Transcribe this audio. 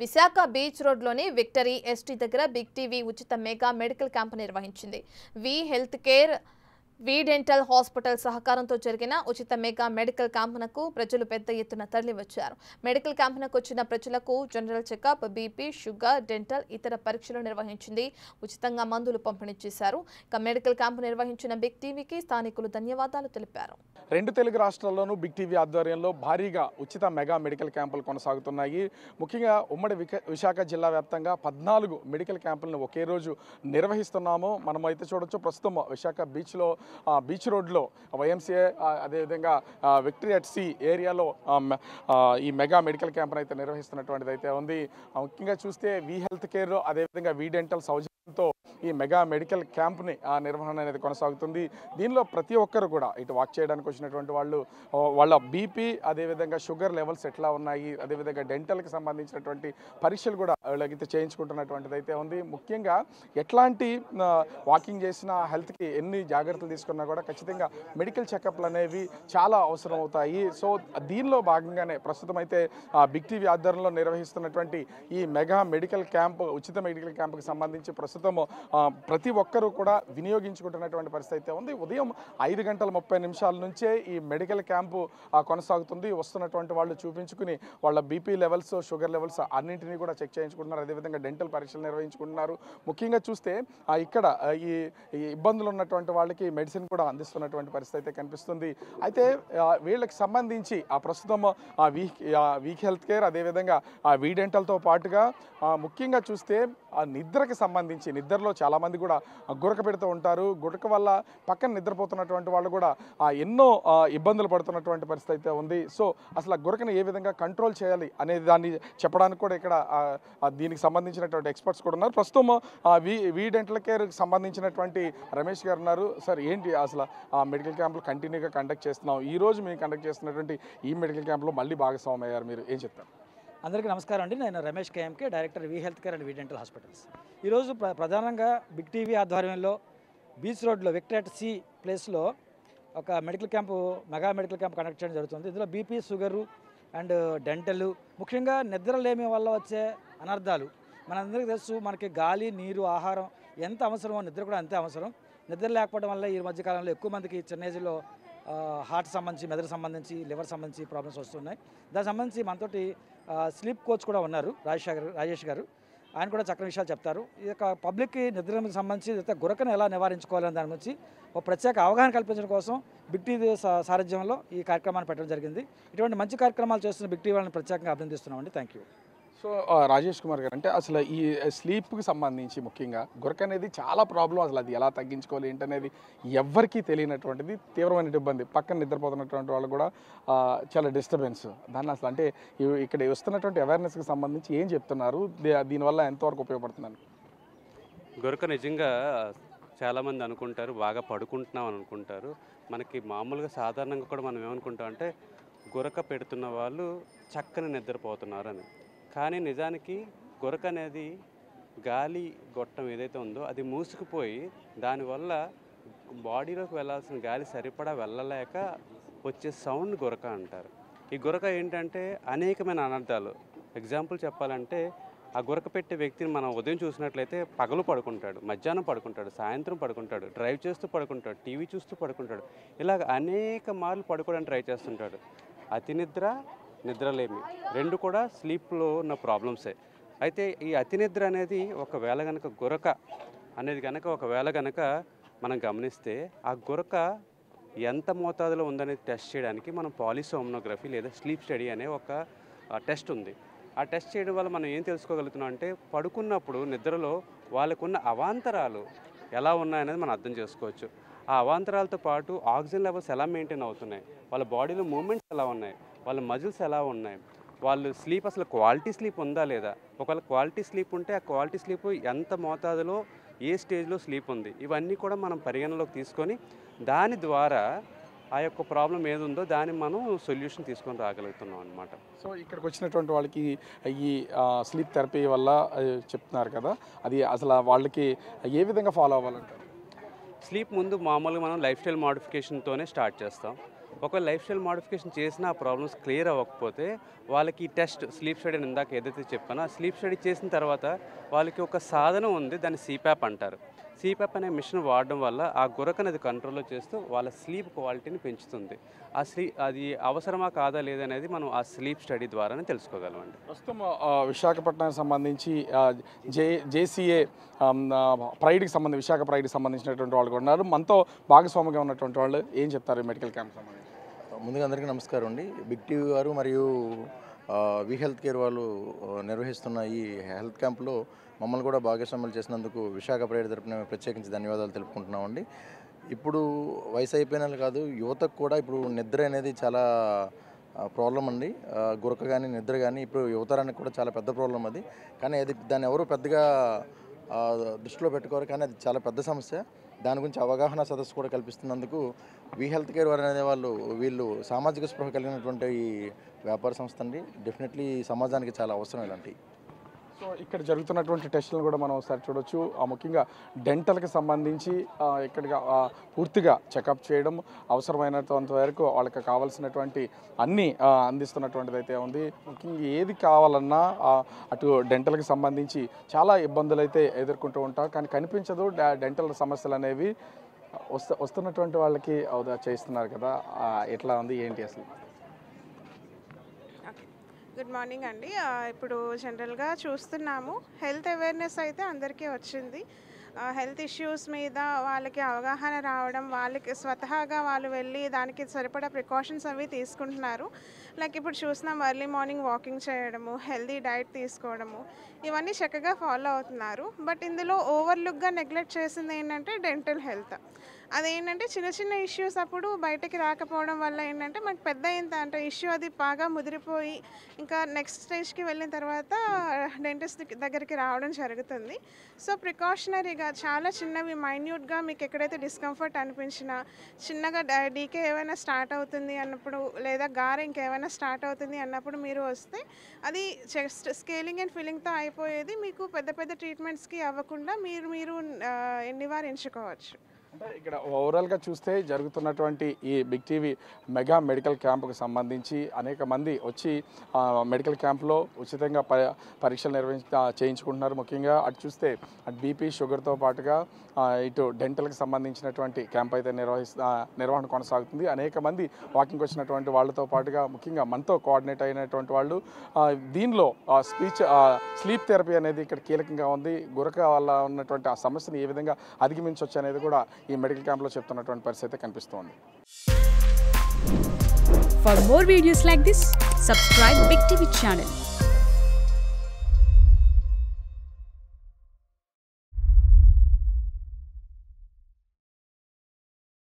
Visakha beach రోడ్లోని victory ST దగ్గర big TV ఉచిత మెగా మెడికల్ క్యాంప్ నిర్వహించింది. వి హెల్త్ కేర్, వి డెంటల్ హాస్పిటల్ సహకారంతో జరిగిన ఉచిత మెగా మెడికల్ క్యాంపునకు ప్రజలు పెద్ద ఎత్తున తరలివచ్చారు. మెడికల్ క్యాంపునకు వచ్చిన ప్రజలకు general checkup, BP, sugar, dental ఇతర పరీక్షలు నిర్వహించింది. ఉచితంగా మందులు పంపిణీ చేశారు. ఇక మెడికల్ క్యాంపు నిర్వహించిన బిగ్ టీవీకి స్థానికులు ధన్యవాదాలు తెలిపారు. రెండు తెలుగు రాష్ట్రాల్లోనూ బిగ్ టీవీ ఆధ్వర్యంలో భారీగా ఉచిత మెగా మెడికల్ క్యాంపులు కొనసాగుతున్నాయి. ముఖ్యంగా ఉమ్మడి విశాఖ జిల్లా వ్యాప్తంగా 14 మెడికల్ క్యాంపులను ఒకే రోజు నిర్వహిస్తున్నాము. మనమైతే చూడొచ్చు, ప్రస్తుతం విశాఖ బీచ్ రోడ్లో వైఎంసీఏ, అదేవిధంగా విక్టరీ ఎట్ సీ ఏరియాలో ఈ మెగా మెడికల్ క్యాంప్ను అయితే నిర్వహిస్తున్నటువంటిది అయితే ఉంది. ముఖ్యంగా చూస్తే వి హెల్త్ కేర్, అదేవిధంగా వి డెంటల్ సౌజన్యంతో ఈ మెగా మెడికల్ క్యాంప్ని నిర్వహణ అనేది కొనసాగుతుంది. దీనిలో ప్రతి ఒక్కరు కూడా ఇటు వాక్ చేయడానికి వచ్చినటువంటి వాళ్ళు వాళ్ళ బీపీ, అదేవిధంగా షుగర్ లెవెల్స్ ఎట్లా ఉన్నాయి, అదేవిధంగా డెంటల్కి సంబంధించినటువంటి పరీక్షలు కూడా వీళ్ళకైతే చేయించుకుంటున్నటువంటిది అయితే ఉంది. ముఖ్యంగా ఎట్లాంటి వాకింగ్ చేసినా, హెల్త్కి ఎన్ని జాగ్రత్తలు తీసుకున్నా కూడా ఖచ్చితంగా మెడికల్ చెకప్లు అనేవి చాలా అవసరం అవుతాయి. సో దీనిలో భాగంగానే ప్రస్తుతం అయితే బిగ్ టీవీ ఆధ్వర్యంలో నిర్వహిస్తున్నటువంటి ఈ మెగా మెడికల్ క్యాంప్, ఉచిత మెడికల్ క్యాంప్కి సంబంధించి ప్రస్తుతం ప్రతి ఒక్కరూ కూడా వినియోగించుకుంటున్నటువంటి పరిస్థితి అయితే ఉంది. ఉదయం 5:30 నుంచే ఈ మెడికల్ క్యాంపు కొనసాగుతుంది. వస్తున్నటువంటి వాళ్ళు చూపించుకుని వాళ్ళ బీపీ లెవెల్స్, షుగర్ లెవెల్స్ అన్నింటినీ కూడా చెక్ చేయించుకుంటున్నారు. అదేవిధంగా డెంటల్ పరీక్షలు నిర్వహించుకుంటున్నారు. ముఖ్యంగా చూస్తే ఇక్కడ ఈ ఇబ్బందులు ఉన్నటువంటి వాళ్ళకి మెడిసిన్ కూడా అందిస్తున్నటువంటి పరిస్థితి అయితే కనిపిస్తుంది. అయితే వీళ్ళకి సంబంధించి ప్రస్తుతం వీక్ హెల్త్ కేర్, అదేవిధంగా వీ డెంటల్తో పాటుగా ముఖ్యంగా చూస్తే నిద్రకి సంబంధించి, నిద్రలో చాలామంది కూడా గురక పెడుతూ ఉంటారు. గురక వల్ల పక్కన నిద్రపోతున్నటువంటి వాళ్ళు కూడా ఎన్నో ఇబ్బందులు పడుతున్నటువంటి పరిస్థితి అయితే ఉంది. సో అసలు ఆ గురకను ఏ విధంగా కంట్రోల్ చేయాలి అనే దాన్ని చెప్పడానికి కూడా ఇక్కడ దీనికి సంబంధించినటువంటి ఎక్స్పర్ట్స్ కూడా ఉన్నారు. ప్రస్తుతం వీ డెంటల్ కేర్కి సంబంధించినటువంటి రమేష్ గారు ఉన్నారు. సార్, ఏంటి అసలు మెడికల్ క్యాంపులు కంటిన్యూగా కండక్ట్ చేస్తున్నాం, ఈ రోజు మేము కండక్ట్ చేస్తున్నటువంటి ఈ మెడికల్ క్యాంపులో మళ్ళీ భాగస్వామి అయ్యారు, మీరు ఏం చెప్తారు? అందరికీ నమస్కారం అండి. నేను Ramesh KMK, director V health care and V dental hospitals. ఈరోజు ప్రధానంగా బిగ్ టీవీ ఆధ్వర్యంలో బీచ్ రోడ్లో విక్టరీ ఎట్ సీ ప్లేస్లో ఒక medical camp, mega medical camp conduct చేయడం జరుగుతుంది. ఇందులో బీపీ, షుగరు అండ్ డెంటల్, ముఖ్యంగా నిద్రలేమి వల్ల వచ్చే అనర్థాలు మనందరికీ తెలుసు. మనకి గాలి, నీరు, ఆహారం ఎంత అవసరమో నిద్ర కూడా అంతే అవసరం. నిద్ర లేకపోవడం వల్ల ఈ మధ్యకాలంలో ఎక్కువ మందికి చిన్న ఏజ్లో హార్ట్ సంబంధించి, మెదడు సంబంధించి, లివర్ సంబంధించి ప్రాబ్లమ్స్ వస్తున్నాయి. దానికి సంబంధించి మనతోటి స్లీప్ కోచ్ కూడా ఉన్నారు, రాజేష్ గారు. ఆయన కూడా చక్కని విషయాలు చెప్తారు. ఈ యొక్క పబ్లిక్కి నిద్రకు సంబంధించి గురకను ఎలా నివారించుకోవాలని దాని గురించి ఒక ప్రత్యేక అవగాహన కల్పించడం కోసం బిగ్ టీవీ సారథ్యంలో ఈ కార్యక్రమాన్ని పెట్టడం జరిగింది. ఇటువంటి మంచి కార్యక్రమాలు చేస్తున్న బిగ్ టీవీ వాళ్ళని ప్రత్యేకంగా అభినందిస్తున్నామండి. Thank you. So Rajesh Kumar garu, అంటే అసలు ఈ స్లీప్కి సంబంధించి ముఖ్యంగా గురక అనేది చాలా ప్రాబ్లం. అసలు అది ఎలా తగ్గించుకోవాలి ఏంటనేది ఎవ్వరికీ తెలియనటువంటిది, తీవ్రమైన ఇబ్బంది. పక్కన నిద్రపోతున్నటువంటి వాళ్ళు కూడా చాలా డిస్టర్బెన్స్. దాన్ని అసలు అంటే ఇక్కడ వస్తున్నటువంటి అవేర్నెస్కి సంబంధించి ఏం చెప్తున్నారు, దీనివల్ల ఎంతవరకు ఉపయోగపడుతుందని? గురక నిజంగా చాలామంది అనుకుంటారు బాగా పడుకుంటున్నాం అని అనుకుంటారు. మనకి మామూలుగా సాధారణంగా కూడా మనం ఏమనుకుంటాం అంటే గురక పెడుతున్న వాళ్ళు చక్కని నిద్రపోతున్నారు అని. కానీ నిజానికి గురక అనేది గాలి గొట్టం ఏదైతే ఉందో అది మూసుకుపోయి దానివల్ల బాడీలోకి వెళ్ళాల్సిన గాలి సరిపడా వెళ్ళలేక వచ్చే సౌండ్ గురక అంటారు. ఈ గురక ఏంటంటే అనేకమైన అనర్థాలు. ఎగ్జాంపుల్ చెప్పాలంటే, ఆ గురక పెట్టే వ్యక్తిని మనం ఉదయం చూసినట్లయితే పగలు పడుకుంటాడు, మధ్యాహ్నం పడుకుంటాడు, సాయంత్రం పడుకుంటాడు, డ్రైవ్ చేస్తూ పడుకుంటాడు, టీవీ చూస్తూ పడుకుంటాడు. ఇలాగ అనేక మార్లు పడుకోవడానికి ట్రై చేస్తుంటాడు. అతి నిద్ర, నిద్రలేమి రెండు కూడా స్లీప్లో ఉన్న ప్రాబ్లమ్సే. అయితే ఈ అతి నిద్ర అనేది ఒకవేళ కనుక గురక అనేది ఒకవేళ కనుక మనం గమనిస్తే ఆ గురక ఎంత మోతాదులో ఉందనేది టెస్ట్ చేయడానికి మనం పాలిసోమ్నోగ్రఫీ లేదా స్లీప్ స్టడీ అనే ఒక టెస్ట్ ఉంది. ఆ టెస్ట్ చేయడం వల్ల మనం ఏం తెలుసుకోగలుగుతున్నాం అంటే పడుకున్నప్పుడు నిద్రలో వాళ్ళకున్న అవాంతరాలు ఎలా ఉన్నాయనేది మనం అర్థం చేసుకోవచ్చు. ఆ అవాంతరాలతో పాటు ఆక్సిజన్ లెవెల్స్ ఎలా మెయింటైన్ అవుతున్నాయి, వాళ్ళ బాడీలో మూమెంట్స్ ఎలా ఉన్నాయి, వాళ్ళ మజిల్స్ ఎలా ఉన్నాయి, వాళ్ళు స్లీప్ అసలు క్వాలిటీ స్లీప్ ఉందా లేదా, ఒకవేళ క్వాలిటీ స్లీప్ ఉంటే ఆ క్వాలిటీ స్లీప్ ఎంత మోతాదులో ఏ స్టేజ్లో స్లీప్ ఉంది, ఇవన్నీ కూడా మనం పరిగణలోకి తీసుకొని దాని ద్వారా ఆ యొక్క ప్రాబ్లం ఏది ఉందో దాన్ని మనం సొల్యూషన్ తీసుకొని రాగలుగుతున్నాం అనమాట. సో ఇక్కడికి వచ్చినటువంటి వాళ్ళకి ఈ స్లీప్ థెరపీ వల్ల చెప్తున్నారు కదా, అది అసలు వాళ్ళకి ఏ విధంగా ఫాలో అవ్వాలంటారు? స్లీప్ ముందు మామూలుగా మనం లైఫ్ స్టైల్ మోడిఫికేషన్తోనే స్టార్ట్ చేస్తాం. ఒకవేళ లైఫ్ స్టైల్ మోడిఫికేషన్ చేసిన ఆ ప్రాబ్లమ్స్ క్లియర్ అవ్వకపోతే వాళ్ళకి ఈ టెస్ట్ స్లీప్ స్టడీ అని ఇందాక ఏదైతే చెప్పానో ఆ స్లీప్ స్టడీ చేసిన తర్వాత వాళ్ళకి ఒక సాధనం ఉంది, దాన్ని CPAP అంటారు. CPAP అనే మిషన్ వాడడం వల్ల ఆ గురక అనేది కంట్రోల్లో చేస్తూ వాళ్ళ స్లీప్ క్వాలిటీని పెంచుతుంది. అది అవసరమా కాదా లేదనేది మనం ఆ స్లీప్ స్టడీ ద్వారానే తెలుసుకోగలమండి. ప్రస్తుతం విశాఖపట్నానికి సంబంధించి JCA ప్రైడ్కి సంబంధించి విశాఖ ప్రైడ్కి సంబంధించినటువంటి వాళ్ళు కూడా ఉన్నారు. మనతో భాగస్వామిగా ఉన్నటువంటి వాళ్ళు ఏం చెప్తారు మెడికల్ క్యాంప్ సంబంధించి? ముందుగా అందరికీ నమస్కారం అండి. బిగ్ టీవీ వారు మరియు వి హెల్త్ కేర్ వాళ్ళు నిర్వహిస్తున్న ఈ హెల్త్ క్యాంప్లో మమ్మల్ని కూడా భాగస్వాములు చేసినందుకు విశాఖ ప్రైడ్ తరపున ప్రత్యేకించి ధన్యవాదాలు తెలుపుకుంటున్నామండి. ఇప్పుడు వయసు అయిపోయిన కాదు, యువతకు కూడా ఇప్పుడు నిద్ర అనేది చాలా ప్రాబ్లం అండి. గురక కానీ నిద్ర కానీ ఇప్పుడు యువతరానికి కూడా చాలా పెద్ద ప్రాబ్లం అది. కానీ దాన్ని ఎవరు పెద్దగా దృష్టిలో పెట్టుకోరు, కానీ అది చాలా పెద్ద సమస్య. దాని గురించి అవగాహన సదస్సు కూడా కల్పిస్తున్నందుకు వి హెల్త్ కేర్ వారు అనే వీళ్ళు సామాజిక స్పృహ కలిగినటువంటి ఈ వ్యాపార సంస్థ అండి. డెఫినెట్లీ సమాజానికి చాలా అవసరం ఇలాంటివి. సో ఇక్కడ జరుగుతున్నటువంటి టెస్టులను కూడా మనం ఒకసారి చూడొచ్చు. ముఖ్యంగా డెంటల్కి సంబంధించి ఇక్కడికి పూర్తిగా చెకప్ చేయడం, అవసరమైనంత వరకు వాళ్ళకి కావాల్సినటువంటి అన్నీ అందిస్తున్నటువంటిది అయితే ఉంది. ముఖ్యంగా ఏది కావాలన్నా అటు డెంటల్కి సంబంధించి చాలా ఇబ్బందులు అయితే ఎదుర్కొంటూ ఉంటాం, కానీ కనిపించదు. డెంటల్ సమస్యలు అనేవి వస్తున్నటువంటి వాళ్ళకి చేస్తున్నారు కదా, ఎట్లా ఉంది ఏంటి అసలు? గుడ్ మార్నింగ్ అండి. ఇప్పుడు జనరల్గా చూస్తున్నాము, హెల్త్ అవేర్నెస్ అయితే అందరికీ వచ్చింది. హెల్త్ ఇష్యూస్ మీద వాళ్ళకి అవగాహన రావడం, వాళ్ళకి స్వతహాగా వాళ్ళు వెళ్ళి దానికి సరిపడా ప్రికాషన్స్ అవి తీసుకుంటున్నారు. లైక్ ఇప్పుడు చూస్తున్నాం, ఎర్లీ మార్నింగ్ వాకింగ్ చేయడము, హెల్తీ డైట్ తీసుకోవడము, ఇవన్నీ చక్కగా ఫాలో అవుతున్నారు. బట్ ఇందులో ఓవర్లుక్గా నెగ్లెక్ట్ చేసింది ఏంటంటే డెంటల్ హెల్త్. అదేంటంటే చిన్న చిన్న ఇష్యూస్ అప్పుడు బయటకి రాకపోవడం వల్ల ఏంటంటే మనకు పెద్ద అంటే ఇష్యూ అది బాగా ముదిరిపోయి ఇంకా నెక్స్ట్ స్టేజ్కి వెళ్ళిన తర్వాత డెంటిస్ట్ దగ్గరికి రావడం జరుగుతుంది. సో ప్రికాషనరీగా చాలా చిన్నవి మైన్యూట్గా మీకు ఎక్కడైతే డిస్కంఫర్ట్ అనిపించినా, చిన్నగా డీకే ఏమైనా స్టార్ట్ అవుతుంది అన్నప్పుడు, లేదా గారె ఇంకేమైనా స్టార్ట్ అవుతుంది అన్నప్పుడు మీరు వస్తే అది జస్ట్ స్కేలింగ్ అండ్ ఫిల్లింగ్తో అయిపోయేది. మీకు పెద్ద పెద్ద ట్రీట్మెంట్స్కి అవ్వకుండా మీరు నివారించుకోవచ్చు. అంటే ఇక్కడ ఓవరాల్గా చూస్తే జరుగుతున్నటువంటి ఈ బిగ్ టీవీ మెగా మెడికల్ క్యాంపుకు సంబంధించి అనేక మంది వచ్చి మెడికల్ క్యాంపులో ఉచితంగా పరీక్షలు చేయించుకుంటున్నారు. ముఖ్యంగా అటు చూస్తే అటు బీపీ, షుగర్తో పాటుగా ఇటు డెంటల్కి సంబంధించినటువంటి క్యాంప్ అయితే నిర్వహణ కొనసాగుతుంది. అనేక మంది వాకింగ్కి వచ్చినటువంటి వాళ్ళతో పాటుగా ముఖ్యంగా మనతో కోఆర్డినేట్ అయినటువంటి వాళ్ళు దీనిలో స్లీప్ థెరపీ అనేది ఇక్కడ కీలకంగా ఉంది. గురక వల్ల ఉన్నటువంటి ఆ సమస్యను ఏ విధంగా అధిగమించవచ్చు అనేది కూడా ఈ మెడికల్ క్యాంప్లో చెప్తున్నటువంటి పరిస్థితి కనిపిస్తోంది. For more videos like this, subscribe Big TV channel.